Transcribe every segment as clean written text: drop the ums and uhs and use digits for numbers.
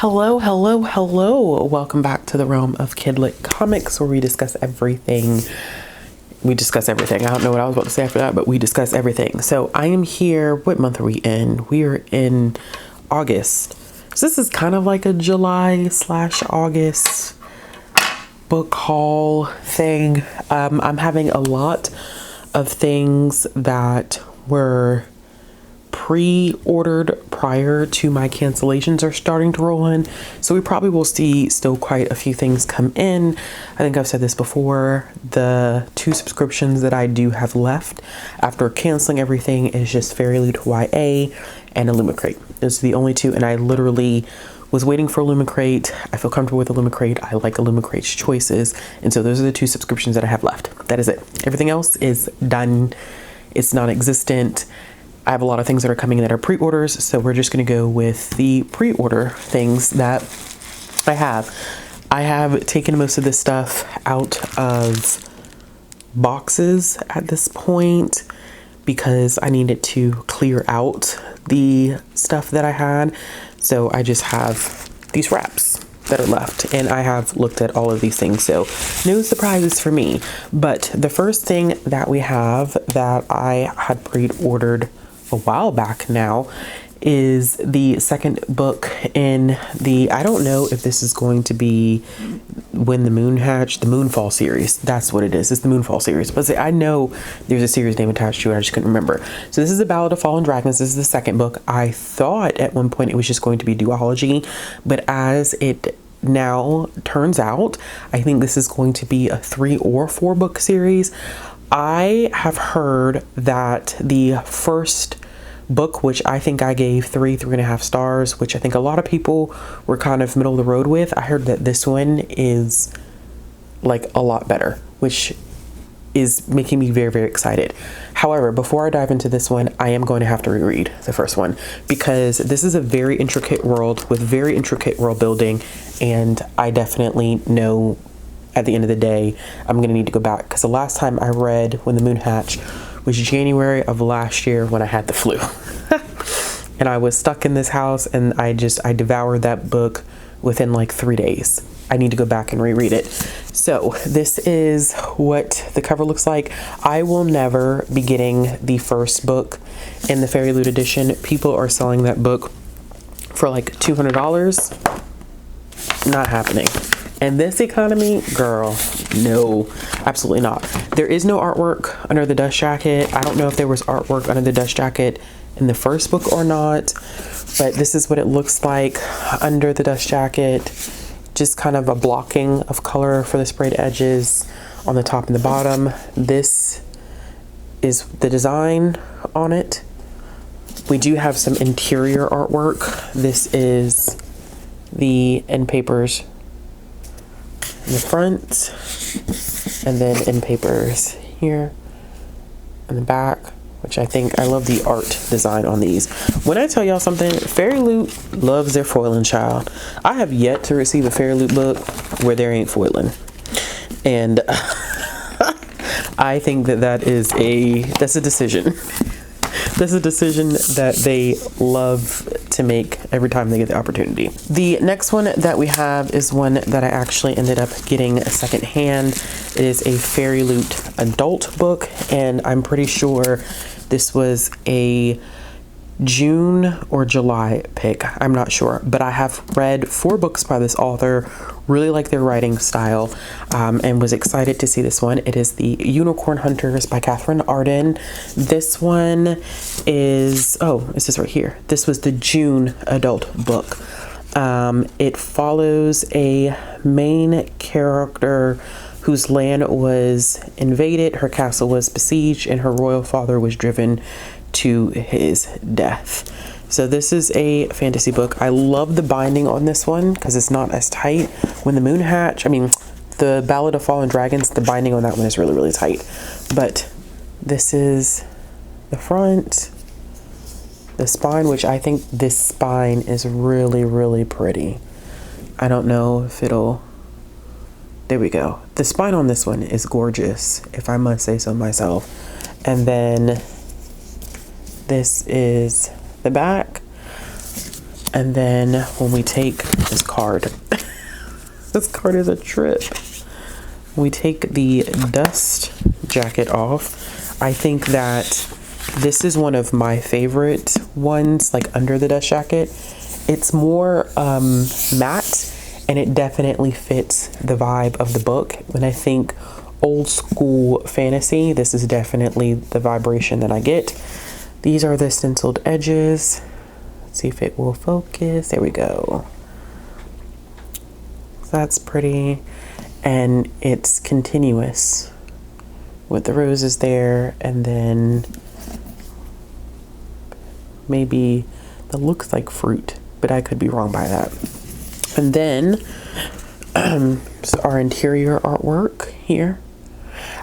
Hello, hello, hello. Welcome back to the realm of Kidlit Comics, where we discuss everything. We discuss everything. I don't know what I was about to say after that, but we discuss everything. So I am here. What month are we in? We are in August. So this is kind of like a July/August book haul thing. I'm having a lot of things that were pre-ordered prior to my cancellations are starting to roll in, so we probably will see still quite a few things come in. I think I've said this before, the 2 subscriptions that I do have left after canceling everything is just Fairyloot YA and Illumicrate. Those are the only 2, and I literally was waiting for Illumicrate. I feel comfortable with Illumicrate. I like Illumicrate's choices, and so those are the 2 subscriptions that I have left. That is it. Everything else is done. It's non-existent. I have a lot of things that are coming in that are pre-orders, so we're just going to go with the pre-order things that I have. I have taken most of this stuff out of boxes at this point because I needed to clear out the stuff that I had. So I just have these wraps that are left, and I have looked at all of these things, so no surprises for me. But the first thing that we have that I had pre-ordered a while back now is the second book in the, I don't know if this is going to be When the Moon Hatched, the Moonfall series. That's what it is. It's the Moonfall series. But I know there's a series name attached to it. I just couldn't remember. So this is The Ballad of Fallen Dragons. This is the second book. I thought at one point it was just going to be duology, but as it now turns out, I think this is going to be a 3 or 4 book series. I have heard that the first book, which I think I gave 3.5 stars, which I think a lot of people were kind of middle of the road with, I heard that this one is like a lot better, which is making me very, very excited. However, before I dive into this one, I am going to have to reread the first one because this is a very intricate world with very intricate world building, and I definitely know at the end of the day, I'm going to need to go back because the last time I read When the Moon Hatched was January of last year when I had the flu. And I was stuck in this house, and I devoured that book within like 3 days. I need to go back and reread it. So this is what the cover looks like. I will never be getting the first book in the Fairyloot edition. People are selling that book for like $200. Not happening. And this economy, girl, no, absolutely not. There is no artwork under the dust jacket. I don't know if there was artwork under the dust jacket in the first book or not, but this is what it looks like under the dust jacket. Just kind of a blocking of color for the sprayed edges on the top and the bottom. This is the design on it. We do have some interior artwork. This is the end papers in the front, and then end papers here in the back, which I love the art design on these. When I tell y'all something, Fairyloot loves their foiling, child. I have yet to receive a Fairyloot book where there ain't foiling, and I think that's a decision. That's a decision that they love to make every time they get the opportunity. The next one that we have is one that I actually ended up getting secondhand. It is a Fairyloot adult book, and I'm pretty sure this was a June or July pick. I'm not sure, but I have read 4 books by this author, really like their writing style, and was excited to see this one. It is The Unicorn Hunters by Katherine Arden. This one is, it says right here, this was the June adult book. It follows a main character whose land was invaded, her castle was besieged, and her royal father was driven to his death. So this is a fantasy book. I love the binding on this one because it's not as tight. When the Moon Hatched, the Ballad of Fallen Dragons, the binding on that one is really, really tight. But this is the front, the spine, which I think this spine is really, really pretty. I don't know if it'll, there we go. The spine on this one is gorgeous, if I must say so myself. And then this is the back. And then when we take this card, this card is a trip. When we take the dust jacket off, I think that this is one of my favorite ones, like under the dust jacket. It's more matte, and it definitely fits the vibe of the book. When I think old school fantasy, this is definitely the vibration that I get. These are the stenciled edges. Let's see if it will focus. There we go. So that's pretty. And it's continuous with the roses there, and then maybe that looks like fruit, but I could be wrong by that. And then so our interior artwork here.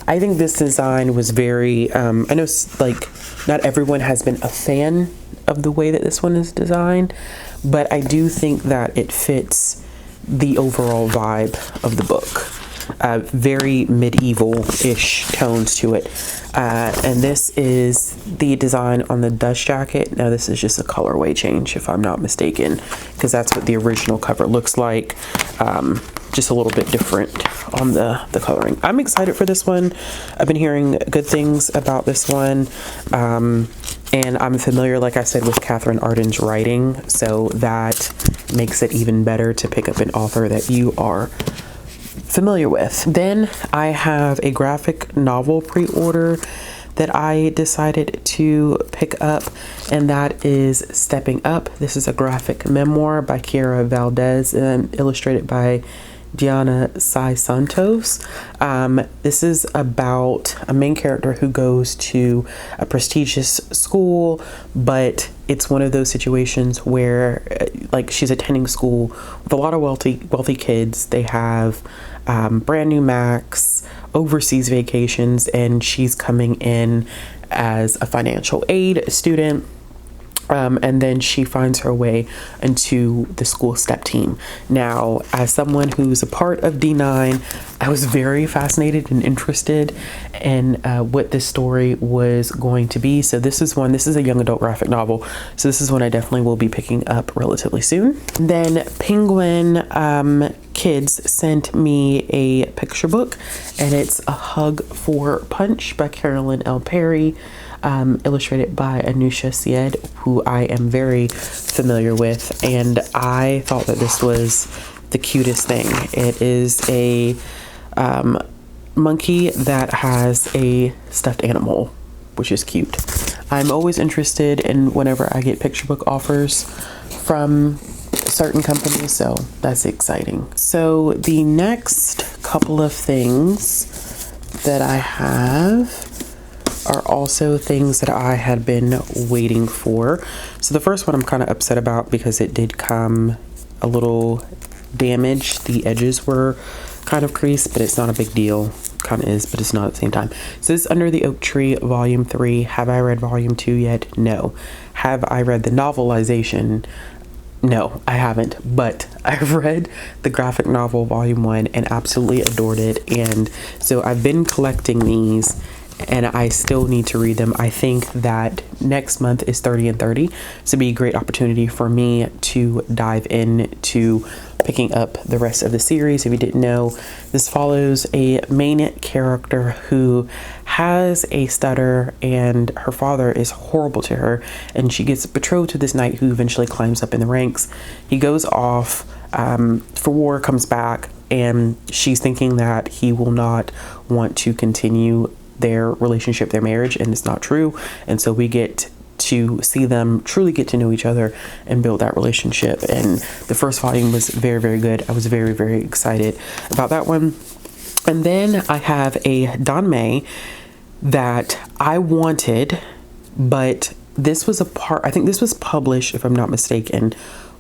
I think this design was very, I know like not everyone has been a fan of the way that this one is designed, but I do think that it fits the overall vibe of the book. Very medieval-ish tones to it. And this is the design on the dust jacket. Now this is just a colorway change, if I'm not mistaken, because that's what the original cover looks like. Just a little bit different on the coloring. I'm excited for this one. I've been hearing good things about this one. And I'm familiar, like I said, with Katherine Arden's writing, so that makes it even better to pick up an author that you are familiar with. Then I have a graphic novel pre-order that I decided to pick up, and that is Stepping Up. This is a graphic memoir by Kiera Valdez and illustrated by Diana Sai Santos. This is about a main character who goes to a prestigious school, but it's one of those situations where like she's attending school with a lot of wealthy kids. They have brand new Macs, overseas vacations, and she's coming in as a financial aid student. And then she finds her way into the school step team. Now, as someone who's a part of D9, I was very fascinated and interested in what this story was going to be. So this is a young adult graphic novel. So this is one I definitely will be picking up relatively soon. Then Penguin Kids sent me a picture book, and it's A Hug for Punch by Carolyn L. Perry. Illustrated by Anusha Syed, who I am very familiar with, and I thought that this was the cutest thing. It is a monkey that has a stuffed animal, which is cute. I'm always interested in whenever I get picture book offers from certain companies, so that's exciting. So the next couple of things that I have are also things that I had been waiting for. So the first one I'm kind of upset about because it did come a little damaged. The edges were kind of creased, but it's not a big deal. Kind of is, but it's not at the same time. So this is Under the Oak Tree, Volume 3. Have I read Volume 2 yet? No. Have I read the novelization? No, I haven't, but I've read the graphic novel Volume 1 and absolutely adored it. And so I've been collecting these, and I still need to read them. I think that next month is 30 and 30, so it'd be a great opportunity for me to dive into picking up the rest of the series. If you didn't know, this follows a main character who has a stutter, and her father is horrible to her, and she gets betrothed to this knight who eventually climbs up in the ranks. He goes off for war, comes back, and she's thinking that he will not want to continue their relationship, their marriage, and it's not true. And so we get to see them truly get to know each other and build that relationship. And the first volume was very, very good. I was very, very excited about that one. And then I have a Don May that I wanted, but this was I think this was published, if I'm not mistaken,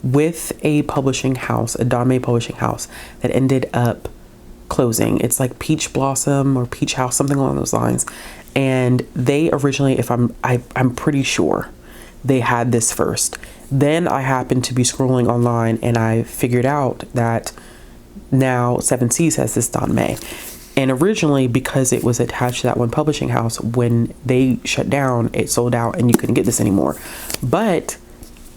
with a publishing house, a Don May publishing house, that ended up closing. It's like Peach Blossom or Peach House, something along those lines. And they originally, I'm pretty sure they had this first. Then I happened to be scrolling online and I figured out that now Seven Seas has this Don May. And originally, because it was attached to that one publishing house, when they shut down, it sold out and you couldn't get this anymore. But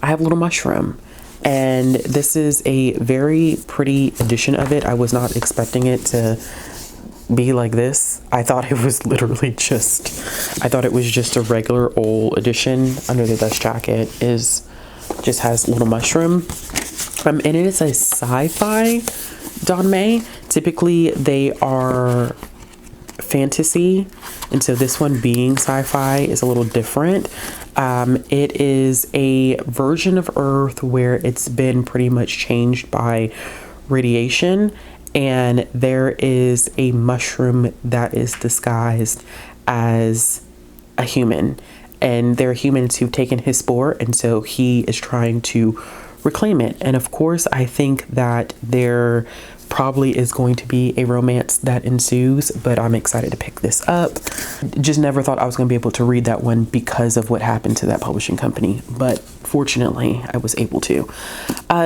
I have Little Mushroom. And this is a very pretty edition of it. I was not expecting it to be like this. I thought it was literally I thought it was just a regular old edition. Under the dust jacket just has little mushroom. And it is a sci-fi Don May. Typically they are fantasy, and so this one being sci-fi is a little different. It is a version of Earth where it's been pretty much changed by radiation, and there is a mushroom that is disguised as a human, and there are humans who've taken his spore, and so he is trying to reclaim it. And of course, I think that there probably is going to be a romance that ensues, but I'm excited to pick this up. Just never thought I was going to be able to read that one because of what happened to that publishing company, but fortunately I was able to.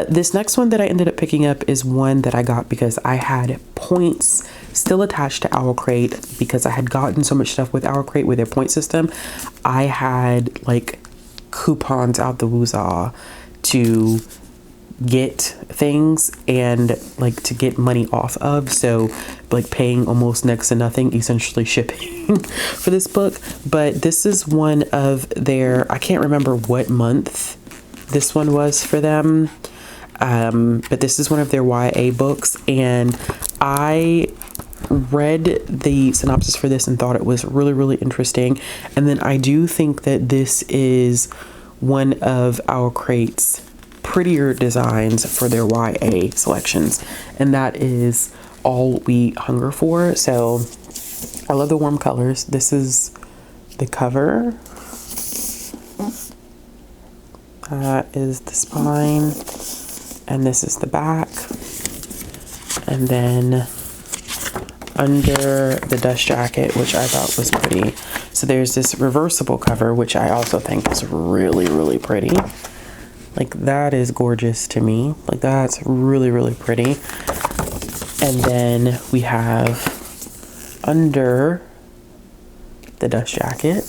This next one that I ended up picking up is one that I got because I had points still attached to Owlcrate, because I had gotten so much stuff with Owlcrate with their point system. I had like coupons out the woozah to get things and like to get money off of, so like paying almost next to nothing, essentially shipping for this book. But this is one of their, I can't remember what month this one was for them, but this is one of their YA books, and I read the synopsis for this and thought it was really interesting. And then I do think that this is one of Owlcrate's prettier designs for their YA selections, and that is All We Hunger For. So I love the warm colors. This is the cover. That is the spine, and this is the back. And then under the dust jacket, which I thought was pretty, so there's this reversible cover, which I also think is really pretty. Like, that is gorgeous to me. Like, that's really pretty. And then we have under the dust jacket.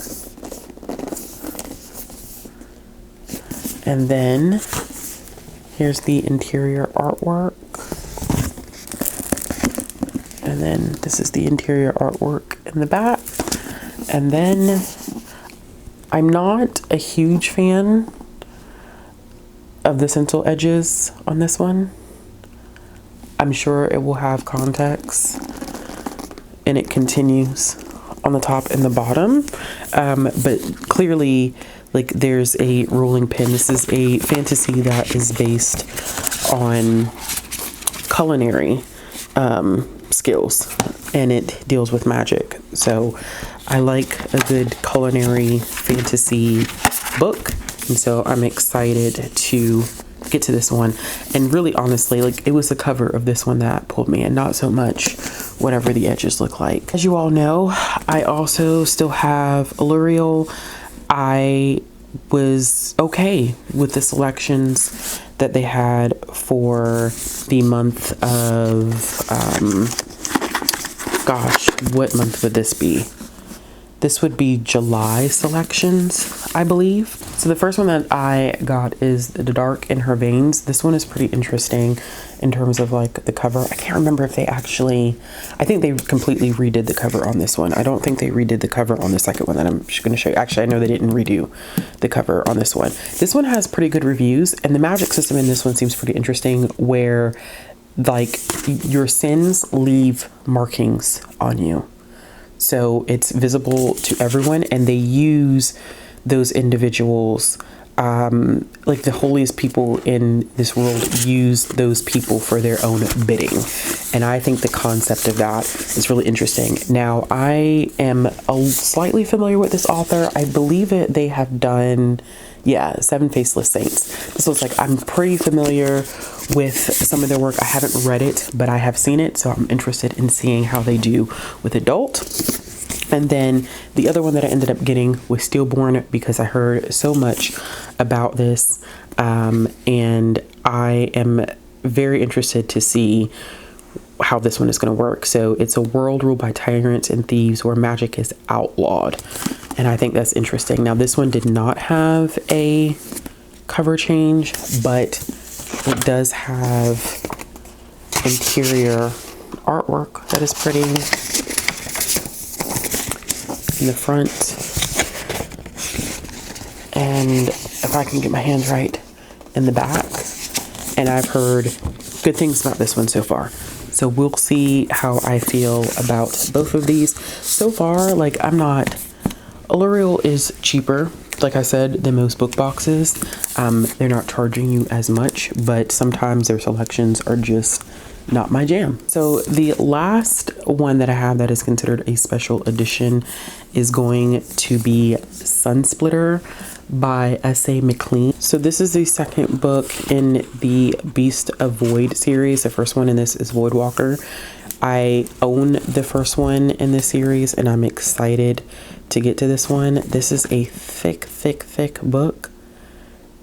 And then here's the interior artwork. And then this is the interior artwork in the back. And then I'm not a huge fan of the stencil edges on this one. I'm sure it will have context, and it continues on the top and the bottom, but clearly, like, there's a rolling pin. This is a fantasy that is based on culinary skills, and it deals with magic. So I like a good culinary fantasy book, and so I'm excited to get to this one. And really, honestly, like, it was the cover of this one that pulled me, and not so much whatever the edges look like. As you all know, I also still have Allurial. I was okay with the selections that they had for the month of, gosh, what month would this be? This would be July selections, I believe. So the first one that I got is The Dark in Her Veins. This one is pretty interesting in terms of like the cover. I can't remember if they actually, I think they completely redid the cover on this one. I don't think they redid the cover on the second one that I'm just going to show you. Actually, I know they didn't redo the cover on this one. This one has pretty good reviews, and the magic system in this one seems pretty interesting, where like your sins leave markings on you. So it's visible to everyone, and they use those individuals, like the holiest people in this world use those people for their own bidding. And I think the concept of that is really interesting. Now, I am slightly familiar with this author. I believe they have done, yeah, Seven Faceless Saints. This looks like I'm pretty familiar with some of their work. I haven't read it, but I have seen it, so I'm interested in seeing how they do with adult. And then the other one that I ended up getting was Stillborn, because I heard so much about this, and I am very interested to see how this one is going to work. So it's a world ruled by tyrants and thieves where magic is outlawed, and I think that's interesting. Now, this one did not have a cover change, but It does have interior artwork that is pretty in the front. And if I can get my hands right, in the back. And I've heard good things about this one so far. So we'll see how I feel about both of these. So far, like, Allurial is cheaper, like I said, than most book boxes. They're not charging you as much, but sometimes their selections are just not my jam. So the last one that I have that is considered a special edition is going to be Sunsplitter by S.A. McLean. So this is the second book in the Beast of Void series. The first one in this is Voidwalker. I own the first one in this series and I'm excited to get to this one. This is a thick book.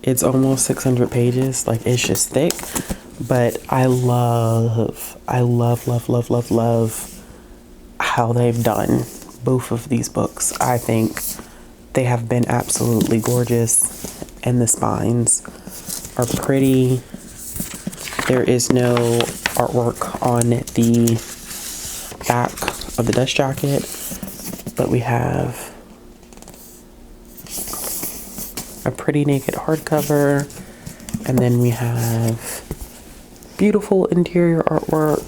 It's almost 600 pages. Like, it's just thick, but I love how they've done both of these books. I think they have been absolutely gorgeous, and the spines are pretty. There is no artwork on the back of the dust jacket, but we have a pretty naked hardcover, and then we have beautiful interior artwork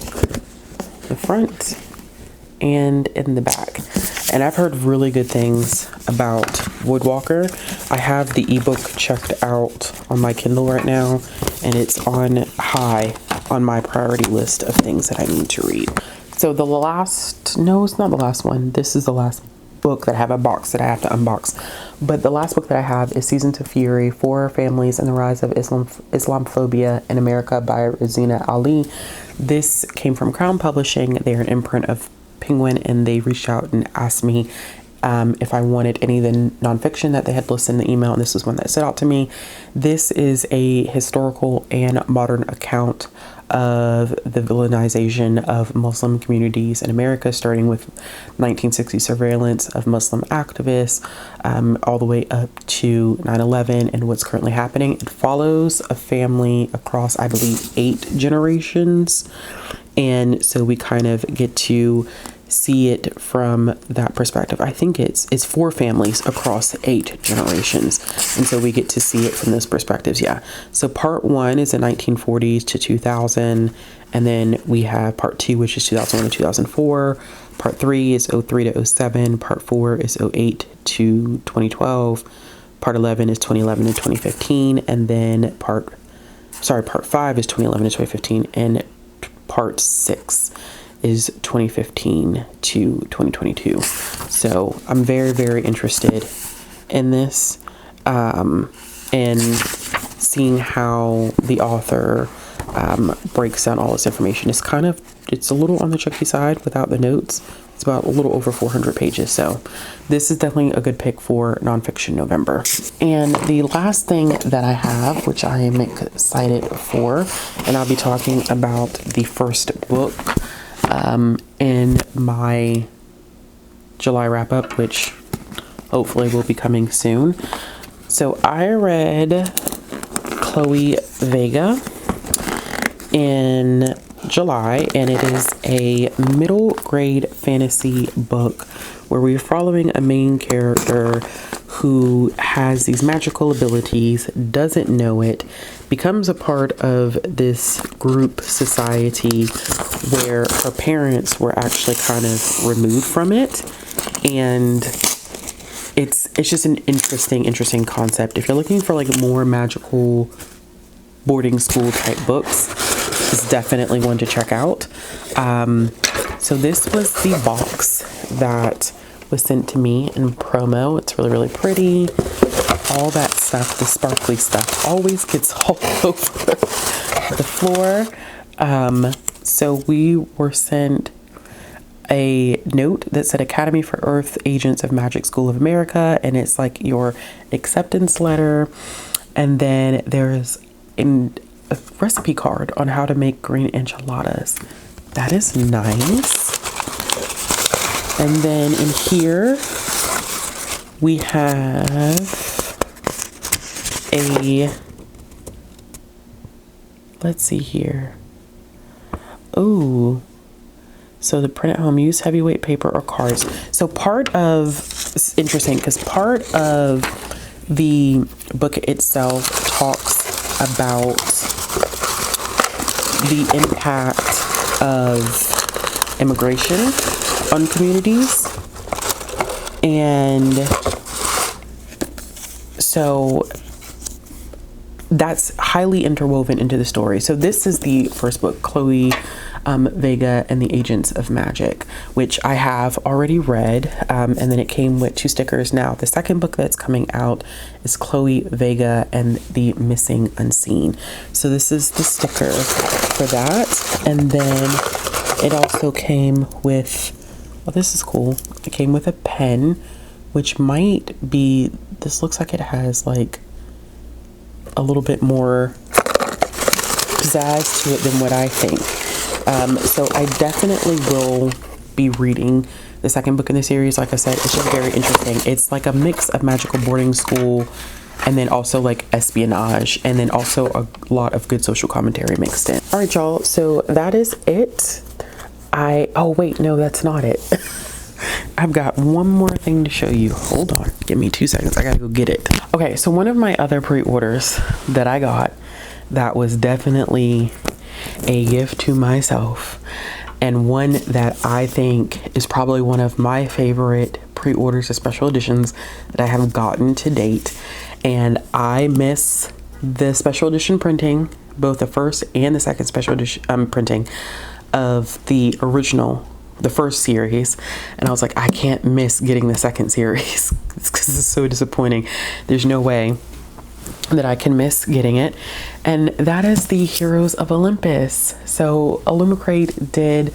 in the front and in the back. And I've heard really good things about Voidwalker. I have the ebook checked out on my Kindle right now, and it's on high on my priority list of things that I need to read. So no, it's not the last one. This is the last book that I have a box that I have to unbox. But the last book that I have is Seasons of Fury, 4 Families and the Rise of Islamophobia in America by Rosina Ali. This came from Crown Publishing. They're an imprint of Penguin, and they reached out and asked me if I wanted any of the nonfiction that they had listed in the email, and this was one that stood out to me. This is a historical and modern account of the villainization of Muslim communities in America, starting with 1960 surveillance of Muslim activists, all the way up to 9/11 and what's currently happening. It follows a family across, I believe, 8 generations. And so we kind of get to see it from that perspective. I think it's 4 families across 8 generations. And so we get to see it from those perspectives. Yeah. So part 1 is the 1940s to 2000. And then we have part 2, which is 2001 to 2004. Part 3 is 03 to 07. Part 4 is 08 to 2012. Part 11 is 2011 to 2015. And then part 5 is 2011 to 2015. And part 6 is 2015 to 2022. So I'm very, very interested in this, and seeing how the author breaks down all this information. It's a little on the chunky side without the notes. It's about a little over 400 pages. So this is definitely a good pick for Nonfiction November. And the last thing that I have, which I am excited for, and I'll be talking about the first book in my July wrap up, which hopefully will be coming soon. So I read Chloe Vega in July, and it is a middle grade fantasy book where we're following a main character who has these magical abilities, doesn't know it, becomes a part of this group society where her parents were actually kind of removed from it. And it's just an interesting concept. If you're looking for like more magical boarding school type books, it's definitely one to check out. So this was the box that was sent to me in promo. It's really, really pretty. All that stuff, the sparkly stuff, always gets all over the floor. So we were sent a note that said Academy for Earth Agents of Magic School of America, and it's like your acceptance letter. And then there's a recipe card on how to make green enchiladas. That is nice. And then in here we have a let's see here. Ooh. So the print at home, use heavyweight paper or cards. So part of, it's interesting because part of the book itself talks about the impact of immigration on communities. And so that's highly interwoven into the story. So this is the first book, Chloe, Vega and the Agents of Magic, which I have already read, and then it came with 2 stickers. Now the second book that's coming out is Chloe, Vega and the Missing Unseen. So this is the sticker for that. And then it also came with, well, this is cool. It came with a pen, which might be, this looks like it has like a little bit more pizzazz to it than what I think. So I definitely will be reading the second book in the series. Like I said, it's just very interesting. It's like a mix of magical boarding school and then also like espionage and then also a lot of good social commentary mixed in. All right, y'all. So that is it. Oh wait, no, that's not it. I've got one more thing to show you. Hold on. Give me 2 seconds. I gotta go get it. Okay, so one of my other pre-orders that I got that was definitely a gift to myself, and one that I think is probably one of my favorite pre-orders of special editions that I have gotten to date. And I miss the special edition printing, both the first and the second special edition printing of the original, the first series. And I was like, I can't miss getting the second series because it's so disappointing. There's no way that I can miss getting it. And that is the Heroes of Olympus. So Illumicrate did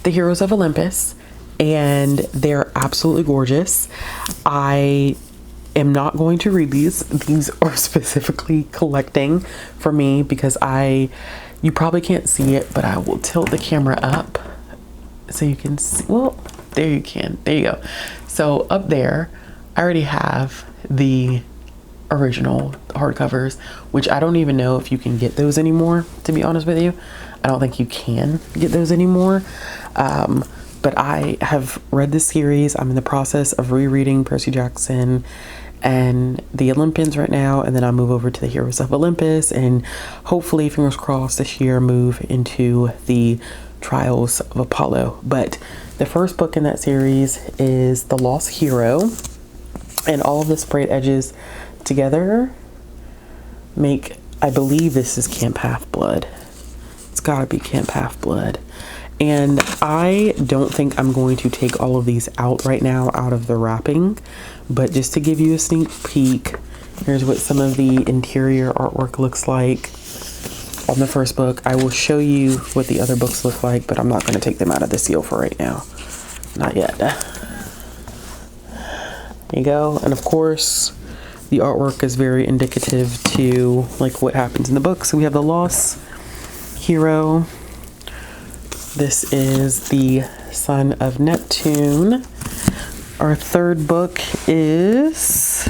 the Heroes of Olympus and they're absolutely gorgeous. I am not going to read these. These are specifically collecting for me because you probably can't see it, but I will tilt the camera up so you can see. Well, there you can. There you go. So up there, I already have the original hardcovers, which I don't even know if you can get those anymore, to be honest with you. I don't think you can get those anymore. But I have read this series. I'm in the process of rereading Percy Jackson and the Olympians right now, and then I'll move over to the Heroes of Olympus and hopefully, fingers crossed, this year move into the Trials of Apollo. But the first book in that series is The Lost Hero, and all of the sprayed edges together make, I believe this is Camp Half-Blood. It's gotta be Camp Half-Blood. And I don't think I'm going to take all of these out right now out of the wrapping, but just to give you a sneak peek, here's what some of the interior artwork looks like on the first book. I will show you what the other books look like, but I'm not going to take them out of the seal for right now. Not yet. There you go. And of course, the artwork is very indicative to like what happens in the book. So we have the Lost Hero. This is the Son of Neptune. Our third book is,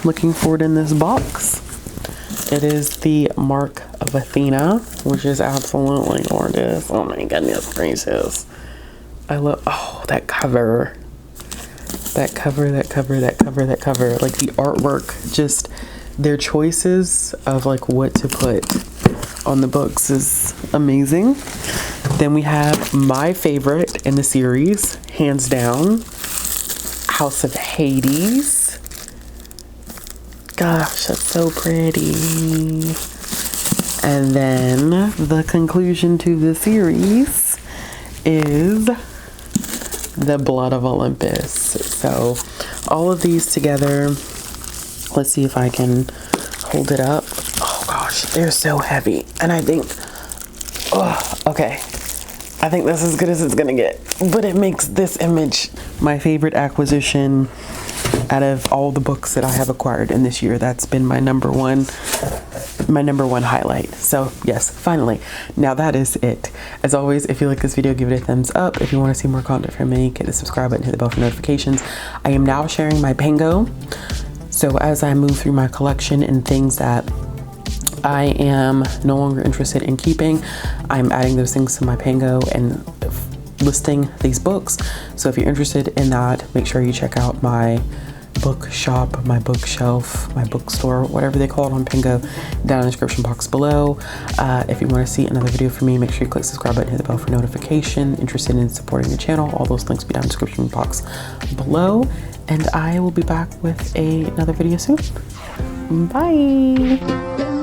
looking for it in this box, it is the Mark of Athena, which is absolutely gorgeous. Oh my goodness gracious. I love, oh, that cover. That cover. Like the artwork, just their choices of like what to put on the books is amazing. Then we have my favorite in the series, hands down, House of Hades. Gosh, that's so pretty. And then the conclusion to the series is The Blood of Olympus. So all of these together, let's see if I can hold it up. Oh gosh, they're so heavy. And I think, oh, okay. I think that's as good as it's gonna get, but it makes this image my favorite acquisition out of all the books that I have acquired in this year. That's been my number one highlight. So yes, finally. Now that is it. As always, if you like this video, give it a thumbs up. If you want to see more content from me, hit the subscribe button, hit the bell for notifications. I am now sharing my Pango. So as I move through my collection and things that I am no longer interested in keeping. I'm adding those things to my Pango and listing these books. So if you're interested in that, make sure you check out my bookshop, my bookshelf, my bookstore, whatever they call it on Pango, down in the description box below. If you want to see another video from me, make sure you click subscribe button, hit the bell for notification. Interested in supporting the channel, all those links will be down in the description box below. And I will be back with another video soon. Bye.